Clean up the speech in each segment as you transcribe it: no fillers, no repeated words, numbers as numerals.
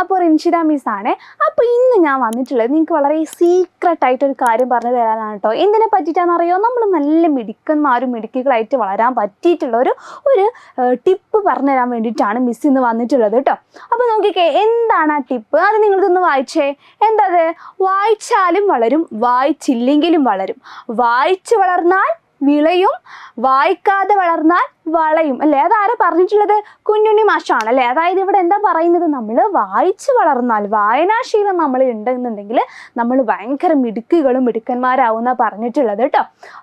അപ്പോൾ റിൻഷിത മിസ്സാണ്. അപ്പോൾ ഇന്ന് ഞാൻ വന്നിട്ടുള്ളത് നിങ്ങൾക്ക് വളരെ സീക്രട്ടായിട്ടൊരു കാര്യം പറഞ്ഞു തരാനാണ് കേട്ടോ. എന്തിനെ പറ്റിയിട്ടാണെന്നറിയോ? നമ്മൾ നല്ല മിടുക്കന്മാരും മിടുക്കികളായിട്ട് വളരാൻ പറ്റിയിട്ടുള്ള ഒരു ടിപ്പ് പറഞ്ഞു തരാൻ വേണ്ടിയിട്ടാണ് മിസ് ഇന്ന് വന്നിട്ടുള്ളത് കേട്ടോ. അപ്പോൾ നോക്കിക്കേ, എന്താണ് ആ ടിപ്പ്? അത് നിങ്ങൾക്കൊന്ന് വായിച്ചേ. എന്തത്? വായിച്ചാലും വളരും, വായിച്ചില്ലെങ്കിലും വളരും. വായിച്ചു വളർന്നാൽ വിളയും, വായിക്കാതെ വളർന്നാൽ വളയും അല്ലേ? അതാരാ പറഞ്ഞിട്ടുള്ളത്? കുഞ്ഞുണ്ണി മാഷാണ് അല്ലേ? അതായത് ഇവിടെ എന്താ പറയുന്നത്? നമ്മൾ വായിച്ചു വളർന്നാൽ, വായനാശീലം നമ്മൾ ഉണ്ടെന്നുണ്ടെങ്കിൽ നമ്മൾ ഭയങ്കര മിടുക്കുകളും മിടുക്കന്മാരാവുന്ന പറഞ്ഞിട്ടുള്ളത് കേട്ടോ.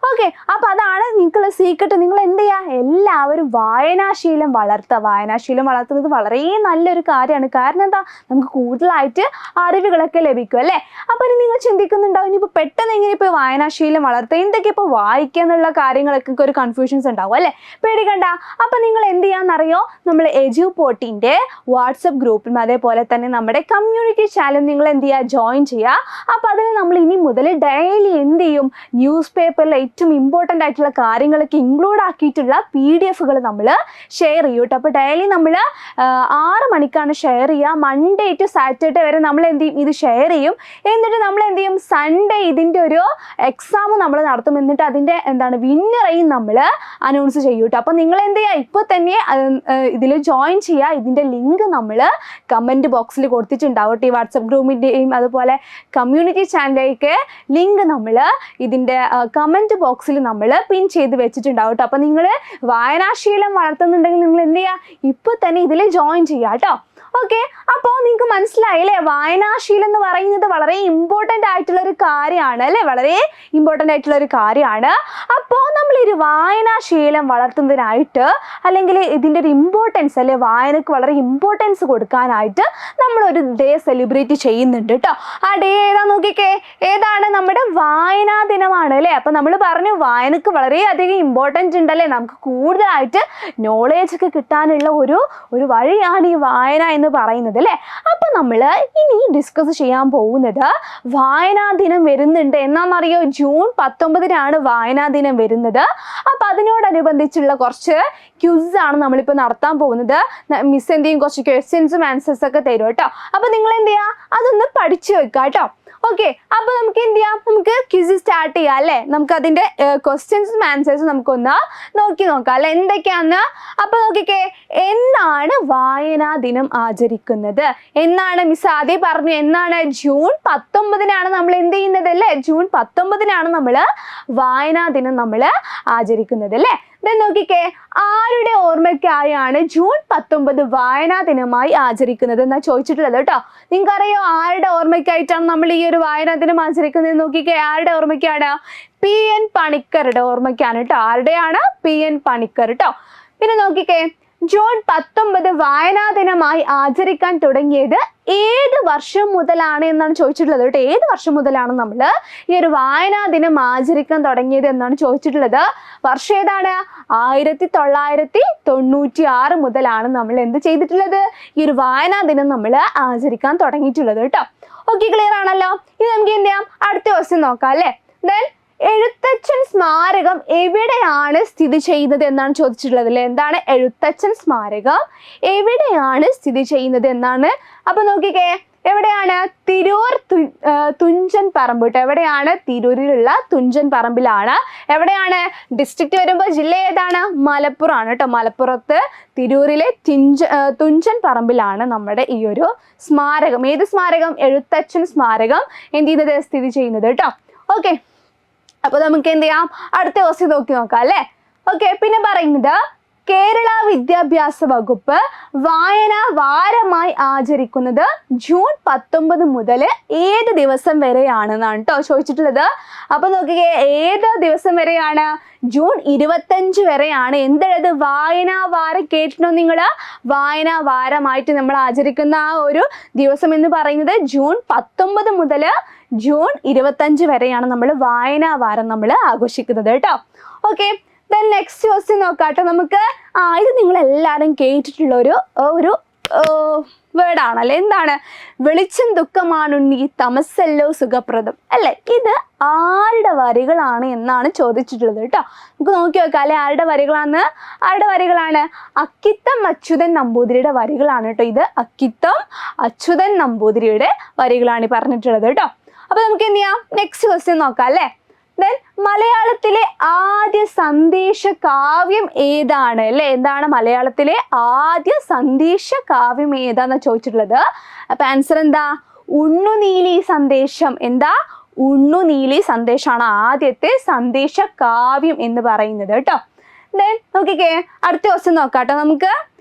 ഓക്കെ, അപ്പോൾ അതാണ് നിങ്ങൾക്കുള്ള സീക്രട്ട്. നിങ്ങൾ എന്ത് ചെയ്യുക? എല്ലാവരും വായനാശീലം വളർത്തുക. വായനാശീലം വളർത്തുന്നത് വളരെ നല്ലൊരു കാര്യമാണ്. കാരണം എന്താ? നമുക്ക് കൂടുതലായിട്ട് അറിവുകളൊക്കെ ലഭിക്കും അല്ലേ? അപ്പോൾ ഇനി നിങ്ങൾ ചിന്തിക്കുന്നുണ്ടാവും, ഇനിയിപ്പോൾ പെട്ടെന്ന് എങ്ങനെ ഇപ്പോൾ വായനാശീലം വളർത്തുക, എന്തൊക്കെ ഇപ്പോൾ വായിക്കുക എന്നുള്ള കാര്യങ്ങളൊക്കെ ഒരു കൺഫ്യൂഷൻസ് ഉണ്ടാവും അല്ലേ? പേടിക്കണ്ട. അപ്പൊ നിങ്ങൾ എന്ത് ചെയ്യാന്നറിയോ? നമ്മൾ എജുപോർട്ടിന്റെ വാട്സപ്പ് ഗ്രൂപ്പിലും അതേപോലെ തന്നെ നമ്മുടെ കമ്മ്യൂണിറ്റി ചാനലും നിങ്ങൾ എന്ത് ചെയ്യുക? ജോയിൻ ചെയ്യുക. അപ്പൊ അതിൽ നമ്മൾ ഇനി മുതൽ ഡെയിലി എന്ത് ചെയ്യും? ന്യൂസ് പേപ്പറിൽ ഏറ്റവും ഇമ്പോർട്ടൻ്റ് ആയിട്ടുള്ള കാര്യങ്ങളൊക്കെ ഇൻക്ലൂഡ് ആക്കിയിട്ടുള്ള PDF-കൾ നമ്മൾ ഷെയർ ചെയ്യും കേട്ടോ. അപ്പോൾ ഡെയിലി നമ്മൾ 6 മണിക്കാണ് ഷെയർ ചെയ്യുക. മൺഡേ ടു സാറ്റർഡേ വരെ നമ്മൾ എന്ത് ചെയ്യും? ഇത് ഷെയർ ചെയ്യും. എന്നിട്ട് നമ്മൾ എന്ത് ചെയ്യും? സൺഡേ ഇതിൻ്റെ ഒരു എക്സാം നമ്മൾ നടത്തും. എന്നിട്ട് അതിൻ്റെ വിന്നറേയും നമ്മൾ അനൗൺസ് ചെയ്യും കേട്ടോ. അപ്പോൾ നിങ്ങൾ എന്ത് ചെയ്യുക? ഇപ്പോൾ തന്നെ ഇതിൽ ജോയിൻ ചെയ്യുക. ഇതിൻ്റെ ലിങ്ക് നമ്മൾ കമൻറ്റ് ബോക്സിൽ കൊടുത്തിട്ടുണ്ടാവും. ഈ വാട്സപ്പ് ഗ്രൂപ്പിൻ്റെയും അതുപോലെ കമ്മ്യൂണിറ്റി ചാനലിലേക്ക് ലിങ്ക് നമ്മൾ ഇതിൻ്റെ കമൻറ്റ് ബോക്സിൽ നമ്മൾ പിൻ ചെയ്ത് വെച്ചിട്ടുണ്ടാവും കേട്ടോ. അപ്പോൾ നിങ്ങൾ വായനാശീലം വളർത്തുന്നുണ്ടെങ്കിൽ നിങ്ങൾ എന്ത് ചെയ്യുക? ഇപ്പോൾ തന്നെ ഇതിൽ ജോയിൻ ചെയ്യുക കേട്ടോ. ഓക്കെ, അപ്പോൾ നിങ്ങൾക്ക് മനസ്സിലായില്ലേ? വായനാശീലം എന്ന് പറയുന്നത് വളരെ ഇമ്പോർട്ടൻ്റ് ആയിട്ടുള്ള ഒരു കാര്യമാണ് അല്ലേ? വളരെ ഇമ്പോർട്ടൻ്റ് ആയിട്ടുള്ള ഒരു കാര്യമാണ്. അപ്പോൾ നമ്മളൊരു വായനാശീലം വളർത്തുന്നതിനായിട്ട് അല്ലെങ്കിൽ ഇതിൻ്റെ ഒരു ഇമ്പോർട്ടൻസ് അല്ലെ, വായനക്ക് വളരെ ഇമ്പോർട്ടൻസ് കൊടുക്കാനായിട്ട് നമ്മളൊരു ഡേ സെലിബ്രേറ്റ് ചെയ്യുന്നുണ്ട് കേട്ടോ. ആ ഡേ ഏതാ നോക്കിക്കേ? ഏതാണ്? നമ്മുടെ വായനാ ദിനമാണ് അല്ലേ? അപ്പോൾ നമ്മൾ പറഞ്ഞു വായനക്ക് വളരെയധികം ഇമ്പോർട്ടൻസ് ഉണ്ടല്ലേ? നമുക്ക് കൂടുതലായിട്ട് നോളേജ് ഒക്കെ കിട്ടാനുള്ള ഒരു വഴിയാണ് ഈ വായന എന്ന് പറയുന്നത് അല്ലേ? അപ്പൊ നമ്മൾ ഇനി ഡിസ്കസ് ചെയ്യാൻ പോകുന്നത് വായനാ ദിനം വരുന്നുണ്ട്. എന്നാണെന്നറിയോ? ജൂൺ 19-നാണ് വായനാ ദിനം വരുന്നത്. അപ്പൊ അതിനോടനുബന്ധിച്ചുള്ള കുറച്ച് ക്യൂസ് ആണ് നമ്മളിപ്പോൾ നടത്താൻ പോകുന്നത്. മിസ് എന്ത് ചെയ്യും? കുറച്ച് ക്വസ്റ്റ്യൻസും ആൻസേഴ്സ് ഒക്കെ തരും കേട്ടോ. അപ്പൊ നിങ്ങൾ എന്ത് ചെയ്യുക? അതൊന്ന് പഠിച്ചു വെക്കുക കേട്ടോ. ഓക്കെ, അപ്പൊ നമുക്ക് എന്ത് ചെയ്യാം? നമുക്ക് ക്വിസ് സ്റ്റാർട്ട് ചെയ്യാം അല്ലേ? നമുക്ക് അതിന്റെ ക്വസ്റ്റ്യൻസും ആൻസേഴ്സും നമുക്കൊന്ന് നോക്കാം അല്ലെ എന്തൊക്കെയാന്ന്. അപ്പൊ നോക്കിക്കേ, എന്നാണ് വായനാ ദിനം ആചരിക്കുന്നത്? എന്നാണ്? മിസ് ആദ്യം പറഞ്ഞു എന്നാണ്? ജൂൺ 19-നാണ് നമ്മൾ എന്ത് ചെയ്യുന്നത് അല്ലേ? ജൂൺ 19-നാണ് നമ്മൾ വായനാ ദിനം നമ്മൾ ആചരിക്കുന്നത് അല്ലേ? നോക്കിക്കേ, ആരുടെ ഓർമ്മയ്ക്കായാണ് ജൂൺ 19 വായനാ ദിനമായി ആചരിക്കുന്നത് എന്നാ ചോദിച്ചിട്ടുള്ളത് കേട്ടോ. നിങ്ങൾക്കറിയോ ആരുടെ ഓർമ്മയ്ക്കായിട്ടാണ് നമ്മൾ ഈ ഒരു വായനാ ദിനം ആചരിക്കുന്നത്? നോക്കിക്കേ, ആരുടെ ഓർമ്മയ്ക്കാണ്? PN പണിക്കരുടെ ഓർമ്മയ്ക്കാണ് കേട്ടോ. ആരുടെയാണ്? PN പണിക്കർ കേട്ടോ. പിന്നെ നോക്കിക്കേ, ജൂൺ 19 വായനാ ദിനമായി ആചരിക്കാൻ തുടങ്ങിയത് ഏത് വർഷം മുതലാണ് എന്നാണ് ചോദിച്ചിട്ടുള്ളത് കേട്ടോ. ഏത് വർഷം മുതലാണ് നമ്മൾ ഈ ഒരു വായനാ ദിനം ആചരിക്കാൻ തുടങ്ങിയത് എന്നാണ് ചോദിച്ചിട്ടുള്ളത്. വർഷം ഏതാണ്? 1996 മുതലാണ് നമ്മൾ എന്ത് ചെയ്തിട്ടുള്ളത്? ഈ ഒരു വായനാ ദിനം നമ്മൾ ആചരിക്കാൻ തുടങ്ങിയിട്ടുള്ളത് കേട്ടോ. ഓക്കെ, ക്ലിയർ ആണല്ലോ? ഇനി നമുക്ക് എന്ത് ചെയ്യാം? അടുത്ത ക്വസ്റ്റ്യൻ നോക്കാം അല്ലേ? എഴുത്തച്ഛൻ സ്മാരകം എവിടെയാണ് സ്ഥിതി ചെയ്യുന്നത് എന്നാണ് ചോദിച്ചിട്ടുള്ളത് അല്ലേ? എന്താണ്? എഴുത്തച്ഛൻ സ്മാരകം എവിടെയാണ് സ്ഥിതി ചെയ്യുന്നത് എന്നാണ്. അപ്പൊ നോക്കിക്കേ, എവിടെയാണ്? തിരൂർ തുഞ്ചൻ പറമ്പ് കേട്ടോ. എവിടെയാണ്? തിരൂരിലുള്ള തുഞ്ചൻ പറമ്പിലാണ്. എവിടെയാണ്? ഡിസ്ട്രിക്റ്റ് വരുമ്പോൾ ജില്ല ഏതാണ്? മലപ്പുറം ആണ് കേട്ടോ. മലപ്പുറത്ത് തിരൂരിലെ തുഞ്ചൻ പറമ്പിലാണ് നമ്മുടെ ഈ ഒരു സ്മാരകം. ഏത് സ്മാരകം? എഴുത്തച്ഛൻ സ്മാരകം എന്ത് ചെയ്യുന്നത്? സ്ഥിതി ചെയ്യുന്നത് കേട്ടോ. ഓക്കെ, അപ്പൊ നമുക്ക് എന്ത് ചെയ്യാം? അടുത്ത ക്വസ്റ്റ്യൻ നോക്കാം അല്ലേ? ഓക്കെ, പിന്നെ പറയുന്നത് കേരള വിദ്യാഭ്യാസ വകുപ്പ് വായനാ വാരമായി ആചരിക്കുന്നത് ജൂൺ 19 മുതൽ ഏത് ദിവസം വരെയാണെന്നാണ് കേട്ടോ ചോദിച്ചിട്ടുള്ളത്. അപ്പൊ നോക്കിക്കേ, ഏത് ദിവസം വരെയാണ്? ജൂൺ 25 വരെയാണ്. എന്തുള്ളത്? വായനാ വാരം. കേട്ടിട്ടോ നിങ്ങൾ? വായനാ വാരമായിട്ട് നമ്മൾ ആചരിക്കുന്ന ആ ഒരു ദിവസം എന്ന് പറയുന്നത് ജൂൺ 19 മുതൽ ജൂൺ 25 വരെയാണ് നമ്മൾ വായനാ വാരം നമ്മൾ ആഘോഷിക്കുന്നത് കേട്ടോ. ഓക്കെ, നെക്സ്റ്റ് ക്വസ്റ്റ്യൻ നോക്കാട്ടോ നമുക്ക്. ഇത് നിങ്ങൾ എല്ലാവരും കേട്ടിട്ടുള്ള ഒരു വേർഡാണല്ലേ. എന്താണ്? വെളിച്ചം ദുഃഖമാണുണ്ണി, തമസ്സല്ലോ സുഖപ്രദം, അല്ലെ? ഇത് ആരുടെ വരികളാണ് എന്നാണ് ചോദിച്ചിട്ടുള്ളത് കേട്ടോ. നമുക്ക് നോക്കി നോക്കാം അല്ലെ, ആരുടെ വരികളാണ്? അക്കിത്തം അച്യുതൻ നമ്പൂതിരിയുടെ വരികളാണ് കേട്ടോ. ഇത് അക്കിത്തം അച്യുതൻ നമ്പൂതിരിയുടെ വരികളാണ് ഈ പറഞ്ഞിട്ടുള്ളത് കേട്ടോ. അപ്പൊ നമുക്ക് എന്ത് ചെയ്യാം, നെക്സ്റ്റ് ക്വസ്റ്റ്യൻ നോക്കാം അല്ലെ. ദെൻ മലയാളത്തിലെ ആദ്യ സന്ദേശ കാവ്യം ഏതാണ് അല്ലെ? എന്താണ് മലയാളത്തിലെ ആദ്യ സന്ദേശ കാവ്യം ഏതാന്ന് ചോദിച്ചിട്ടുള്ളത്. അപ്പൊ ആൻസർ എന്താ? ഉണ്ണുനീലി സന്ദേശം. എന്താ? ഉണ്ണുനീലി സന്ദേശമാണ് ആദ്യത്തെ സന്ദേശ കാവ്യം എന്ന് പറയുന്നത് കേട്ടോ. ദെൻ നോക്കിക്കേ, അടുത്ത ക്വസ്റ്റ്യൻ നോക്കാം കേട്ടോ നമുക്ക്.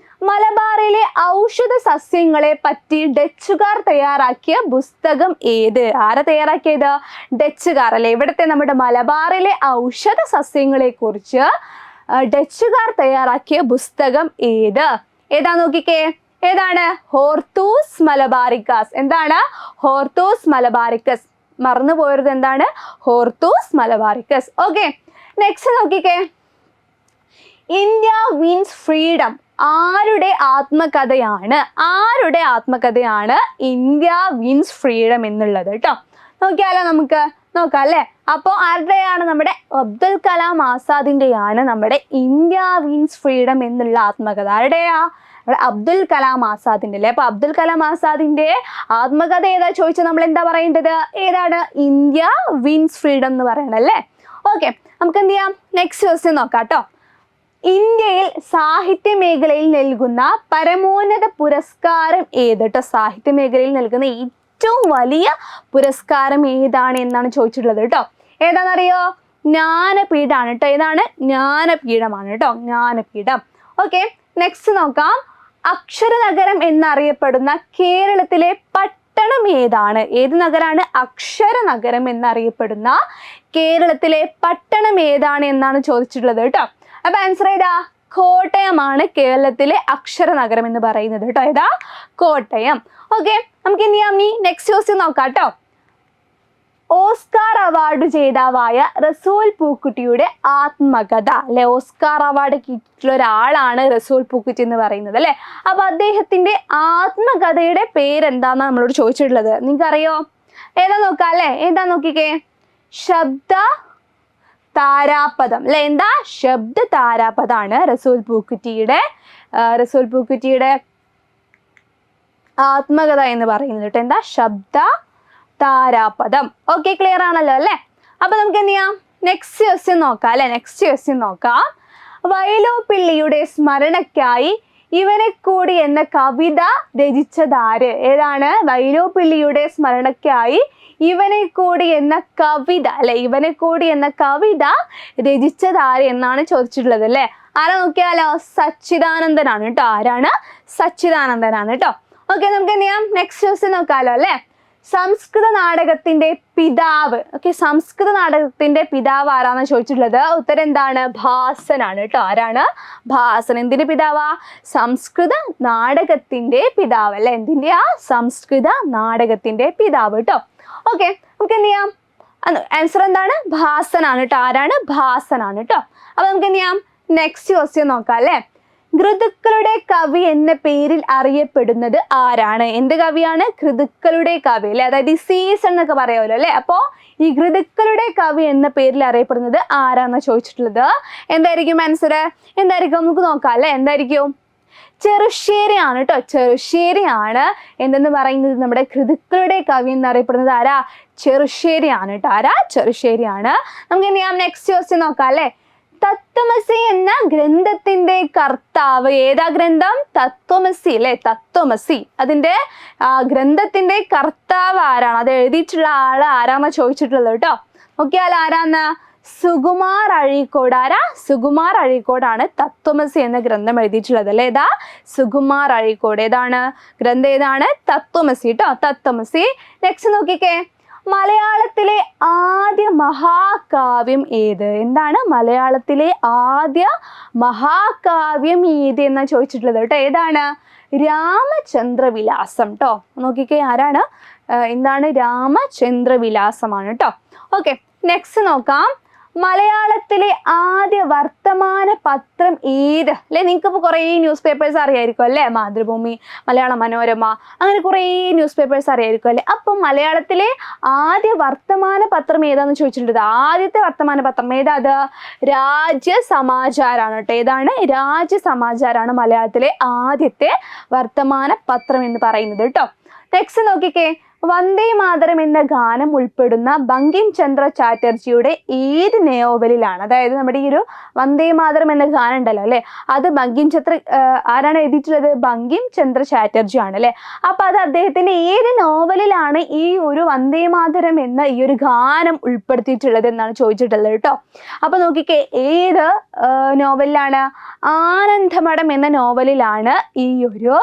മലബാറിലെ ഔഷധ സസ്യങ്ങളെ പറ്റി ഡച്ചുകാർ തയ്യാറാക്കിയ പുസ്തകം ഏത്? ആരാ തയ്യാറാക്കിയത്? ഡച്ചുകാർ അല്ലെ. ഇവിടുത്തെ നമ്മുടെ മലബാറിലെ ഔഷധ സസ്യങ്ങളെ കുറിച്ച് ഡച്ചുകാർ തയ്യാറാക്കിയ പുസ്തകം ഏതാ നോക്കിക്കേ. ഏതാണ്? Hortus Malabaricus. എന്താണ്? Hortus Malabaricus. മറന്നു പോയത് എന്താണ്? Hortus Malabaricus. ഓക്കെ, നെക്സ്റ്റ് നോക്കിക്കേ. ഇന്ത്യ വിൻസ് ഫ്രീഡം ആരുടെ ആത്മകഥയാണ്? ഇന്ത്യ വിൻസ് ഫ്രീഡം എന്നുള്ളത് കേട്ടോ. നോക്കിയാലോ, നമുക്ക് നോക്കാം അല്ലെ. അപ്പോൾ ആരുടെയാണ്? നമ്മുടെ അബ്ദുൽ കലാം ആസാദിന്റെയാണ് നമ്മുടെ ഇന്ത്യ വിൻസ് ഫ്രീഡം എന്നുള്ള ആത്മകഥ. ആരുടെയാ? അബ്ദുൽ കലാം ആസാദിന്റെ അല്ലേ. അപ്പൊ അബ്ദുൽ കലാം ആസാദിന്റെ ആത്മകഥ ഏതാ ചോദിച്ചാൽ നമ്മൾ എന്താ പറയേണ്ടത്? ഏതാണ്? ഇന്ത്യ വിൻസ് ഫ്രീഡം എന്ന് പറയണം അല്ലേ. ഓക്കെ, നമുക്ക് എന്ത് ചെയ്യാം, നെക്സ്റ്റ് ക്വസ്റ്റ്യൻ നോക്കാം കേട്ടോ. ഇന്ത്യയിൽ സാഹിത്യ മേഖലയിൽ നൽകുന്ന പരമോന്നത പുരസ്കാരം ഏത് കേട്ടോ? സാഹിത്യ മേഖലയിൽ നൽകുന്ന ഏറ്റവും വലിയ പുരസ്കാരം ഏതാണ് എന്നാണ് ചോദിച്ചിട്ടുള്ളത് കേട്ടോ. ഏതാണെന്നറിയോ? ജ്ഞാനപീഠമാണ് കേട്ടോ. ഏതാണ്? ജ്ഞാനപീഠമാണ് കേട്ടോ. ജ്ഞാനപീഠം. ഓക്കെ, നെക്സ്റ്റ് നോക്കാം. അക്ഷരനഗരം എന്നറിയപ്പെടുന്ന കേരളത്തിലെ പട്ടണം ഏതാണ്? ഏത് നഗരാണ്? അക്ഷരനഗരം എന്നറിയപ്പെടുന്ന കേരളത്തിലെ പട്ടണം ഏതാണ് എന്നാണ് ചോദിച്ചിട്ടുള്ളത് കേട്ടോ. അപ്പൊ ആൻസർ ഏതാ? കോട്ടയമാണ് കേരളത്തിലെ അക്ഷരനഗരം എന്ന് പറയുന്നത് കേട്ടോ. ഏതാ? കോട്ടയം. ഓക്കെ, നമുക്ക് ഇനി നെക്സ്റ്റ് ക്വസ്റ്റ്യൻ നോക്കാം കേട്ടോ. ഓസ്കാർ അവാർഡ് ജേതാവായ റസൂൽ പൂക്കുട്ടിയുടെ ആത്മകഥ അല്ലെ. ഓസ്കാർ അവാർഡ് കിട്ടിയിട്ടുള്ള ഒരാളാണ് റസൂൽ പൂക്കുറ്റി എന്ന് പറയുന്നത് അല്ലെ. അപ്പൊ അദ്ദേഹത്തിന്റെ ആത്മകഥയുടെ പേരെന്താന്നാണ് നമ്മളോട് ചോദിച്ചിട്ടുള്ളത്. നിങ്ങൾക്കറിയോ? ഏതാ നോക്കാം അല്ലെ. ഏതാ നോക്കിക്കേ. ശബ്ദ താരാപദം അല്ലെ. എന്താ? ശബ്ദ താരാപദാണ് റസൂൽ പൂക്കുറ്റിയുടെ ആത്മകഥ എന്ന് പറയുന്നത് കേട്ടോ. എന്താ? ശബ്ദ താരാപദം. ഓക്കെ, ക്ലിയർ ആണല്ലോ അല്ലെ. അപ്പൊ നമുക്ക് എന്ത് ചെയ്യാം, നെക്സ്റ്റ് ക്വസ്റ്റ്യൻ നോക്കാം അല്ലെ. നെക്സ്റ്റ് ക്വസ്റ്റ്യൻ നോക്കാം. വയലോപ്പിള്ളിയുടെ സ്മരണയ്ക്കായി ഇവനെ കൂടി എന്ന കവിത രചിച്ചതാര്? ഏതാണ്? വയലോപ്പിള്ളിയുടെ സ്മരണയ്ക്കായി ഇവനെ കൂടി എന്ന കവിത അല്ലെ. ഇവനെ കൂടി എന്ന കവിത രചിച്ചതാര് എന്നാണ് ചോദിച്ചിട്ടുള്ളത് അല്ലെ. ആരാ നോക്കിയാലോ? സച്ചിദാനന്ദനാണ് കേട്ടോ. ആരാണ്? സച്ചിദാനന്ദനാണ് കേട്ടോ. ഓക്കെ, നമുക്ക് എന്ത് ചെയ്യാം, നെക്സ്റ്റ് ക്വസ്റ്റ്യൻ നോക്കാലോ അല്ലെ. സംസ്കൃത നാടകത്തിന്റെ പിതാവ്. ഓക്കെ, സംസ്കൃത നാടകത്തിന്റെ പിതാവ് ആരാന്ന് ചോദിച്ചിട്ടുള്ളത്. ഉത്തരം എന്താണ്? ഭാസനാണ് കേട്ടോ. ആരാണ്? ഭാസൻ. എന്തിന്റെ പിതാവാ? സംസ്കൃത നാടകത്തിന്റെ പിതാവ് അല്ലെ. എന്തിന്റെയാ? സംസ്കൃത നാടകത്തിന്റെ പിതാവ് കേട്ടോ. ഓക്കെ, നമുക്ക് എന്ത് ചെയ്യാം, ആൻസർ എന്താണ്? ഭാസനാണ് കേട്ടോ. ആരാണ്? ഭാസനാണ് കേട്ടോ. അപ്പൊ നമുക്ക് എന്ത് ചെയ്യാം, നെക്സ്റ്റ് ക്വസ്റ്റ്യൻ നോക്കാം അല്ലെ. ഋതുക്കളുടെ കവി എന്ന പേരിൽ അറിയപ്പെടുന്നത് ആരാണ്? എന്ത് കവിയാണ്? ഋതുക്കളുടെ കവി അല്ലെ. അതായത് ഈ സീസൺ എന്നൊക്കെ പറയാമല്ലോ അല്ലെ. അപ്പോ ഈ ഋതുക്കളുടെ കവി എന്ന പേരിൽ അറിയപ്പെടുന്നത് ആരാന്ന് ചോദിച്ചിട്ടുള്ളത്. എന്തായിരിക്കും ആൻസർ? എന്തായിരിക്കും? നമുക്ക് നോക്കാം അല്ലെ. എന്തായിരിക്കും? ചെറുശ്ശേരിയാണ് കേട്ടോ. ചെറുശ്ശേരിയാണ് എന്തെന്ന് പറയുന്നത് നമ്മുടെ ഋതുക്കളുടെ കവി എന്നറിയപ്പെടുന്നത് ആരാ? ചെറുശ്ശേരിയാണ് കേട്ടോ. ആരാ? ചെറുശ്ശേരിയാണ്. നമുക്ക് എന്ത് ചെയ്യാം, നെക്സ്റ്റ് ക്വസ്റ്റ്യൻ നോക്കാം അല്ലെ. തത്വമസി എന്ന ഗ്രന്ഥത്തിന്റെ കർത്താവ്. ഏതാ ഗ്രന്ഥം? തത്വമസി അല്ലെ. തത്വമസി. അതിന്റെ ഗ്രന്ഥത്തിന്റെ കർത്താവ് ആരാണ്? അത് എഴുതിയിട്ടുള്ള ആള് ആരാന്ന് ചോദിച്ചിട്ടുള്ളത് കേട്ടോ. നോക്കിയാൽ ആരാന്ന്? സുകുമാർ അഴീക്കോട്. ആരാ? സുകുമാർ അഴീക്കോടാണ് തത്വമസി എന്ന ഗ്രന്ഥം എഴുതിയിട്ടുള്ളത് അല്ലെ. ഏതാ? സുകുമാർ അഴീക്കോട്. ഏതാണ് ഗ്രന്ഥം? ഏതാണ്? തത്വമസി കേട്ടോ. തത്വമസി. നെക്സ്റ്റ് നോക്കിക്കേ. മലയാളത്തിലെ ആദ്യ മഹാകാവ്യം ഏത്? എന്താണ്? മലയാളത്തിലെ ആദ്യ മഹാകാവ്യം ഏത് എന്നാ ചോദിച്ചിട്ടുള്ളത് കേട്ടോ. ഏതാണ്? രാമചന്ദ്രവിലാസം കേട്ടോ. നോക്കിക്കേ, ആരാണ്? എന്താണ്? രാമചന്ദ്രവിലാസമാണ് കേട്ടോ. ഓക്കെ, നെക്സ്റ്റ് നോക്കാം. മലയാളത്തിലെ ആദ്യ വർത്തമാന പത്രം ഏത്? അല്ലെ, നിങ്ങൾക്ക് ഇപ്പോൾ കുറേ ന്യൂസ് പേപ്പേഴ്സ് അറിയായിരിക്കും അല്ലേ? മാതൃഭൂമി, മലയാള മനോരമ, അങ്ങനെ കുറേ ന്യൂസ് പേപ്പേഴ്സ് അറിയായിരിക്കും അല്ലേ? അപ്പം മലയാളത്തിലെ ആദ്യ വർത്തമാന പത്രം ഏതാന്ന് ചോദിച്ചിട്ടുണ്ട്. ആദ്യത്തെ വർത്തമാന പത്രം ഏതാ? അത് രാജ്യസമാചാരാണ് കേട്ടോ. ഏതാണ്? രാജ്യസമാചാരാണ് മലയാളത്തിലെ ആദ്യത്തെ വർത്തമാന പത്രം എന്ന് പറയുന്നത് കേട്ടോ. നെക്സ്റ്റ് നോക്കിക്കേ, വന്ദേ മാതരം എന്ന ഗാനം ഉൾപ്പെടുന്ന ബങ്കിം ചന്ദ്ര ചാറ്റർജിയുടെ ഏത് നോവലിലാണ്? അതായത് നമ്മുടെ ഈ ഒരു വന്ദേ മാതരം എന്ന ഗാനം ഉണ്ടല്ലോ അല്ലെ, അത് ആരാണ് എഴുതിയിട്ടുള്ളത്? ബങ്കിം ചന്ദ്ര ചാറ്റർജി ആണ് അല്ലെ. അപ്പൊ അത് അദ്ദേഹത്തിന്റെ ഏത് നോവലിലാണ് ഈ ഒരു വന്ദേ മാതരം എന്ന ഈ ഒരു ഗാനം ഉൾപ്പെടുത്തിയിട്ടുള്ളത് എന്നാണ് ചോദിച്ചിട്ടുള്ളത് കേട്ടോ. അപ്പൊ നോക്കിക്കേ, ഏത് നോവലിലാണ്? ആനന്ദമഠം എന്ന നോവലിലാണ് ഈ ഒരു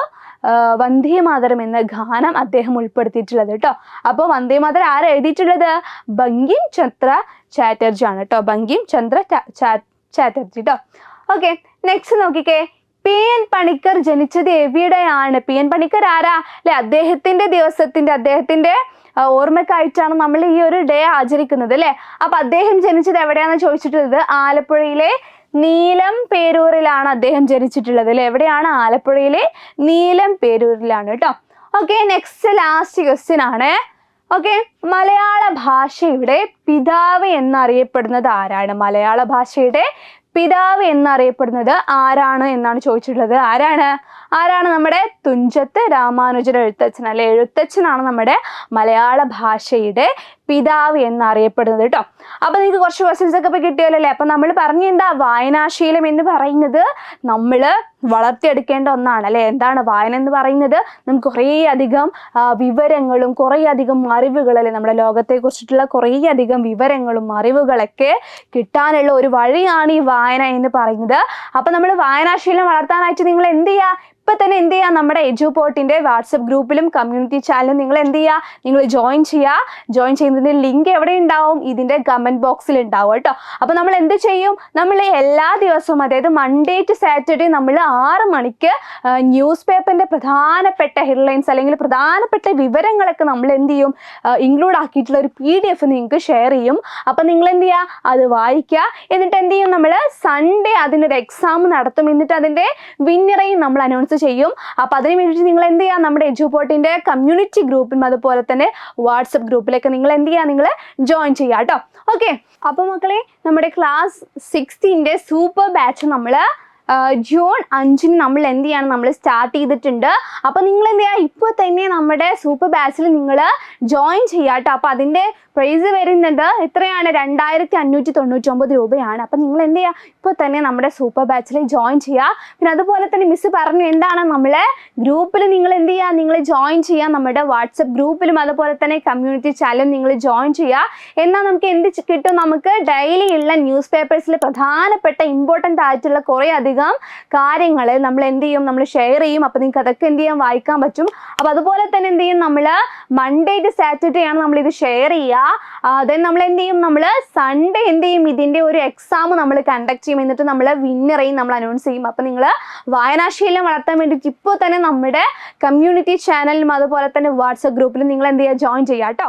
വന്ദേ മാതരം എന്ന ഗാനം അദ്ദേഹം ഉൾപ്പെടുത്തിയിട്ടുള്ളത് കേട്ടോ. അപ്പോൾ വന്ദേ മാതരം ആരാ എഴുതിയിട്ടുള്ളത്? ബങ്കിം ചന്ദ്ര ചാറ്റർജി ആണ് കേട്ടോ. ബങ്കിം ചന്ദ്ര ചാറ്റർജി കേട്ടോ. ഓക്കെ, നെക്സ്റ്റ് നോക്കിക്കേ, പി എൻ പണിക്കർ ജനിച്ചത് എവിടെയാണ്? പി എൻ പണിക്കർ ആരാ? അല്ലെ, അദ്ദേഹത്തിന്റെ ഓർമ്മക്കായിട്ടാണ് നമ്മൾ ഈ ഒരു ഡേ ആചരിക്കുന്നത് അല്ലെ. അപ്പൊ അദ്ദേഹം ജനിച്ചത് എവിടെയാണെന്ന് ചോദിച്ചിട്ടുള്ളത് ആലപ്പുഴയിലെ നീലംപേരൂരിലാണ് അദ്ദേഹം ജനിച്ചിട്ടുള്ളത് അല്ലെ. എവിടെയാണ്? ആലപ്പുഴയിലെ നീലംപേരൂരിലാണ് കേട്ടോ. ഓക്കെ, നെക്സ്റ്റ് ലാസ്റ്റ് ക്വസ്റ്റ്യൻ ആണ്. ഓക്കെ, മലയാള ഭാഷയുടെ പിതാവ് എന്നറിയപ്പെടുന്നത് ആരാണ്? മലയാള ഭാഷയുടെ പിതാവ് എന്നറിയപ്പെടുന്നത് ആരാണ് എന്നാണ് ചോദിച്ചിട്ടുള്ളത്. ആരാണ് നമ്മുടെ തുഞ്ചത്ത് രാമാനുജൻ എഴുത്തച്ഛൻ അല്ലെ. എഴുത്തച്ഛനാണ് നമ്മുടെ മലയാള ഭാഷയുടെ പിതാവ് എന്നറിയപ്പെടുന്നത് കേട്ടോ. അപ്പൊ നിങ്ങൾക്ക് കുറച്ച് ക്വസ്റ്റ്യൻസ് ഒക്കെ ഇപ്പൊ കിട്ടിയല്ലോ അല്ലെ. അപ്പൊ നമ്മൾ പറഞ്ഞ എന്താ? വായനാശീലം എന്ന് പറയുന്നത് നമ്മൾ വളർത്തിയെടുക്കേണ്ട ഒന്നാണ് അല്ലെ. എന്താണ് വായന എന്ന് പറയുന്നത്? നമുക്ക് കുറേ അധികം വിവരങ്ങളും കുറേ അധികം അറിവുകൾ അല്ലെ, നമ്മുടെ ലോകത്തെ കുറിച്ചിട്ടുള്ള കുറേ അധികം വിവരങ്ങളും അറിവുകളൊക്കെ കിട്ടാനുള്ള ഒരു വഴിയാണ് ഈ വായന എന്ന് പറയുന്നത്. അപ്പൊ നമ്മൾ വായനാശീലം വളർത്താനായിട്ട് നിങ്ങൾ എന്ത് ചെയ്യുക? ഇപ്പൊ തന്നെ എന്ത് ചെയ്യുക? നമ്മുടെ എജുപോർട്ടിന്റെ വാട്സപ്പ് ഗ്രൂപ്പിലും കമ്മ്യൂണിറ്റി ചാനലും നിങ്ങൾ എന്ത് ചെയ്യുക? നിങ്ങൾ ജോയിൻ ചെയ്യുന്നതിന്റെ ലിങ്ക് എവിടെ ഉണ്ടാവും? ഇതിന്റെ കമന്റ് ബോക്സിൽ ഉണ്ടാവും കേട്ടോ. അപ്പൊ നമ്മൾ എന്ത് ചെയ്യും? നമ്മൾ എല്ലാ ദിവസവും, അതായത് മൺഡേ ടു സാറ്റർഡേ, നമ്മൾ 6 മണിക്ക് ന്യൂസ് പേപ്പറിന്റെ പ്രധാനപ്പെട്ട ഹെഡ്ലൈൻസ് അല്ലെങ്കിൽ പ്രധാനപ്പെട്ട വിവരങ്ങളൊക്കെ നമ്മൾ എന്ത് ചെയ്യും? ഇൻക്ലൂഡ് ആക്കിയിട്ടുള്ള ഒരു PDF നിങ്ങൾക്ക് ഷെയർ ചെയ്യും. അപ്പൊ നിങ്ങൾ എന്ത് ചെയ്യുക? അത് വായിക്കുക. എന്നിട്ട് എന്ത് ചെയ്യും? നമ്മൾ സൺഡേ അതിനൊരു എക്സാം നടത്തും. എന്നിട്ട് അതിന്റെ വിന്നറേയും നമ്മൾ അനൗൺസ് ചെയ്യും. അപ്പൊ അതിന് വേണ്ടിയിട്ട് നിങ്ങൾ എന്ത് ചെയ്യുക? നമ്മുടെ എജുപോർട്ടിന്റെ കമ്മ്യൂണിറ്റി ഗ്രൂപ്പിലും അതുപോലെ തന്നെ വാട്സപ്പ് ഗ്രൂപ്പിലേക്ക് നിങ്ങൾ എന്ത് ചെയ്യുക? നിങ്ങൾ ജോയിൻ ചെയ്യുക കേട്ടോ. ഓക്കെ, അപ്പൊ മക്കളെ, നമ്മുടെ ക്ലാസ് 6ന്റെ സൂപ്പർ ബാച്ച് നമ്മൾ ജൂൺ 5-ന് നമ്മൾ എന്ത് ചെയ്യണം? നമ്മൾ സ്റ്റാർട്ട് ചെയ്തിട്ടുണ്ട്. അപ്പൊ നിങ്ങൾ എന്ത് ചെയ്യുക? ഇപ്പോൾ തന്നെ നമ്മുടെ സൂപ്പർ ബാച്ചിൽ നിങ്ങൾ ജോയിൻ ചെയ്യുക കേട്ടോ. അപ്പൊ അതിന്റെ പ്രൈസ് വരുന്നത് എത്രയാണ്? 2599 രൂപയാണ്. അപ്പൊ നിങ്ങൾ എന്ത് ചെയ്യുക? ഇപ്പോൾ തന്നെ നമ്മുടെ സൂപ്പർ ബാച്ചിൽ ജോയിൻ ചെയ്യുക. പിന്നെ അതുപോലെ തന്നെ മിസ് പറഞ്ഞു എന്താണ്? നമ്മളെ ഗ്രൂപ്പിൽ നിങ്ങൾ എന്ത് ചെയ്യുക? നിങ്ങൾ ജോയിൻ ചെയ്യുക. നമ്മുടെ വാട്സപ്പ് ഗ്രൂപ്പിലും അതുപോലെ തന്നെ കമ്മ്യൂണിറ്റി ചാനലും നിങ്ങൾ ജോയിൻ ചെയ്യുക. എന്നാൽ നമുക്ക് എന്ത് കിട്ടും? നമുക്ക് ഡെയിലി ഉള്ള ന്യൂസ് പേപ്പേഴ്സിൽ പ്രധാനപ്പെട്ട ഇമ്പോർട്ടൻ്റ് ആയിട്ടുള്ള കുറേ അധികം കാര്യങ്ങൾ നമ്മൾ എന്ത് ചെയ്യും? നമ്മൾ ഷെയർ ചെയ്യും. അപ്പൊ നിങ്ങൾക്ക് അതൊക്കെ എന്ത് ചെയ്യാൻ? വായിക്കാൻ പറ്റും. അപ്പൊ അതുപോലെ തന്നെ എന്ത് ചെയ്യും? നമ്മൾ മൺഡേ ടു സാറ്റർഡേ ആണ് നമ്മൾ ഇത് ഷെയർ ചെയ്യുക. ദെൻ നമ്മൾ എന്ത് ചെയ്യും? നമ്മൾ സൺഡേ എന്ത് ചെയ്യും? ഇതിന്റെ ഒരു എക്സാം നമ്മൾ കണ്ടക്ട് ചെയ്യും. എന്നിട്ട് നമ്മൾ വിന്നറേയും നമ്മൾ അനൗൺസ് ചെയ്യും. അപ്പൊ നിങ്ങൾ വായനാശീലം വളർത്താൻ വേണ്ടിയിട്ട് ഇപ്പോൾ തന്നെ നമ്മുടെ കമ്മ്യൂണിറ്റി ചാനലിലും അതുപോലെ തന്നെ വാട്സപ്പ് ഗ്രൂപ്പിലും നിങ്ങൾ എന്ത് ചെയ്യുക? ജോയിൻ ചെയ്യുക കേട്ടോ.